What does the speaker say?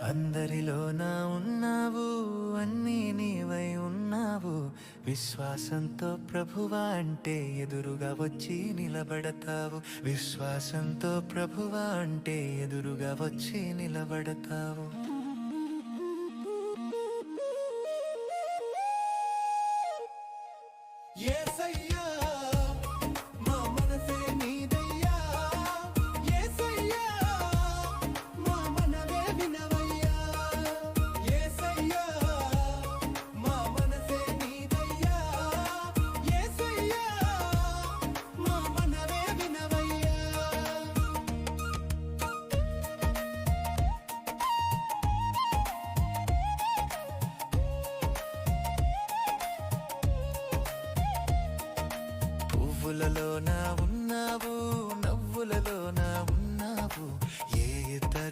అందరిలోన ఉన్నావు, అన్నీ నీవై ఉన్నావు. విశ్వాసంతో ప్రభువా అంటే ఎదురుగా వచ్చి నిలబడతావు. విశ్వాసంతో ప్రభువా అంటే ఎదురుగా వచ్చి నిలబడతావు. యేసయ్యా మా మనసే నీదయ్యా, యేసయ్యా మా మనవే వినవయ్యా, యేసయ్యా మా మనసే నీదయ్యా, యేసయ్యా మా మనవే వినవయ్యా. పువ్వులలోన